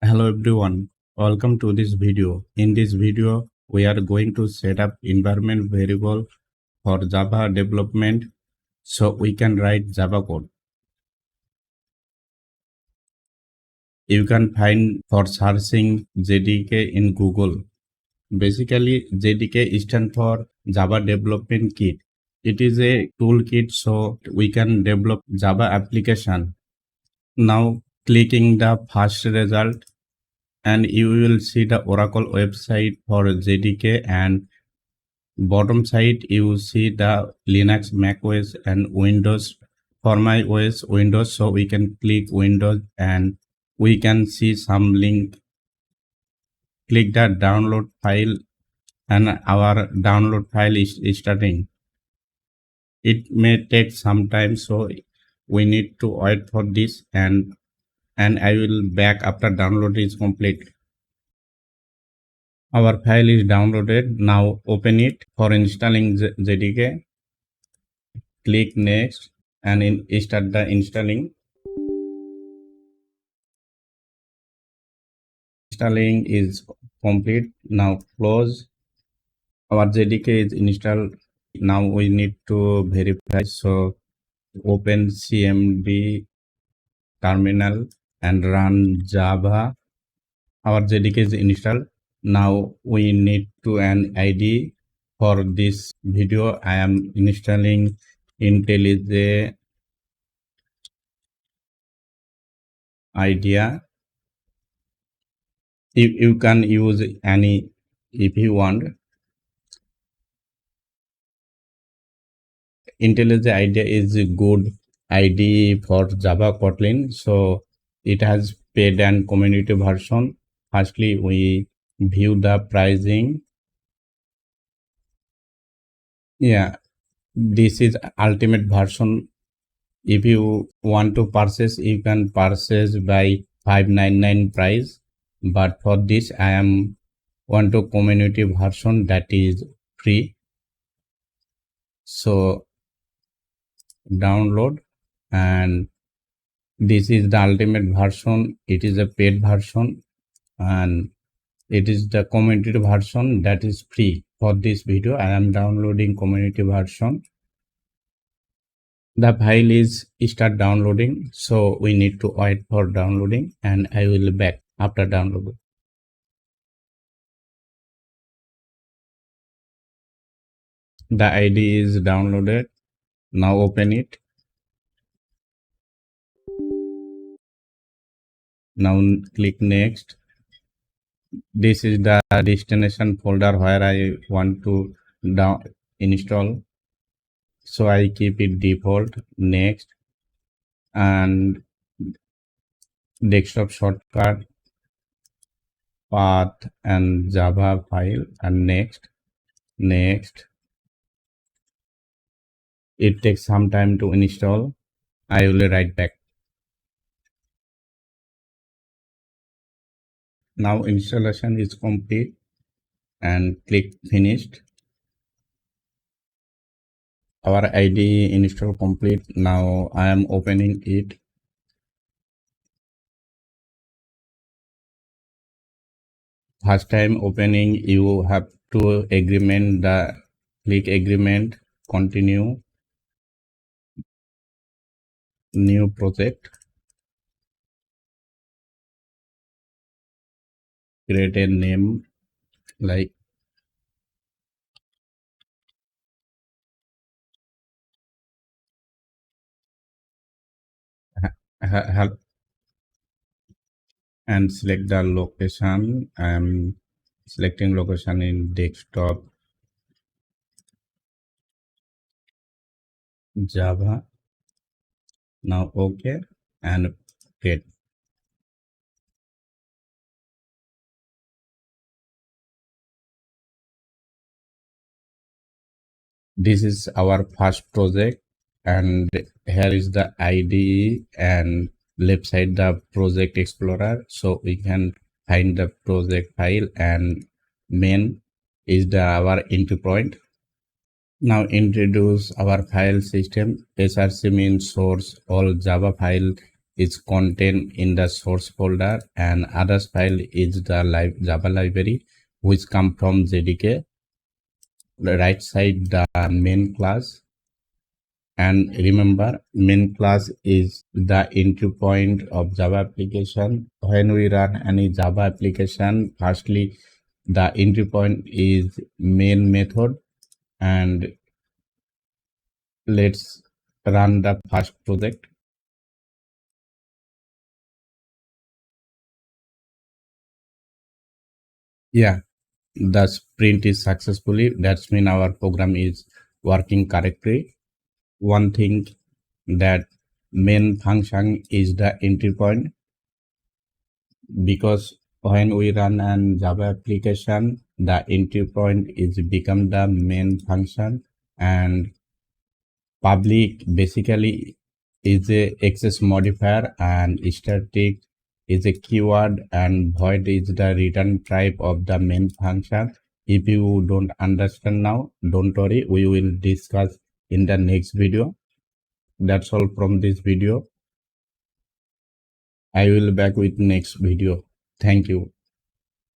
Hello everyone, welcome to this video. In this video, we are going to set up environment variable for Java development so we can write Java code. You can find for searching JDK in Google. Basically, JDK stands for Java Development Kit. It is a toolkit so we can develop Java application. Now clicking the first result and you will see the Oracle website for JDK, and bottom side you see the Linux, Mac OS and Windows. For my OS Windows, so we can click Windows and we can see some link. Click the download file and our download file is starting. It may take some time, so we need to wait for this, and I will back after download is complete. Our file is downloaded. Now open it. For installing JDK, click next and start the installing. Installing is complete. Now close. Our JDK is installed. Now we need to verify. So open CMD terminal and run Java. Our JDK is installed. Now we need to an ID. For this video, I am installing IntelliJ IDEA. You can use any if you want. IntelliJ IDEA is a good IDE for Java Kotlin, so it has paid and community version. Firstly, we view the pricing. Yeah, this is ultimate version. If you want to purchase, you can purchase by $599 price, but for this I am want to community version that is free. So download, and this is the ultimate version. It is a paid version, and it is the community version that is free. For this video, I am downloading community version. The file is start downloading, so we need to wait for downloading, and I will back after downloading. The ID is downloaded. Now open it. Now click next. This is the destination folder where I want to install, so I keep it default. Next, and desktop shortcut, path and Java file, and next. It takes some time to install. I will write back. Now installation is complete, and click finished. Our IDE install complete. Now I am opening it. First time opening, you have to agreement the click agreement, continue, new project, create a name like help, and select the location. I am selecting location in desktop Java. Now OK and create. This is our first project, and here is the IDE, and left side the project explorer, so we can find the project file, and main is our entry point. Now introduce our file system. SRC means source all Java file is contained in the source folder, and others file is the Java library which come from JDK. The right side the main class, and remember main class is the entry point of Java application. When we run any Java application, firstly the entry point is main method, and let's run the first project. Yeah, the sprint is successfully. That's mean our program is working correctly. One thing that main function is the entry point, because when we run an Java application, the entry point is become the main function, and public basically is a access modifier, and static is a keyword, and void is the return type of the main function. If you don't understand now, don't worry, we will discuss in the next video. That's all from this video. I will back with next video. Thank you.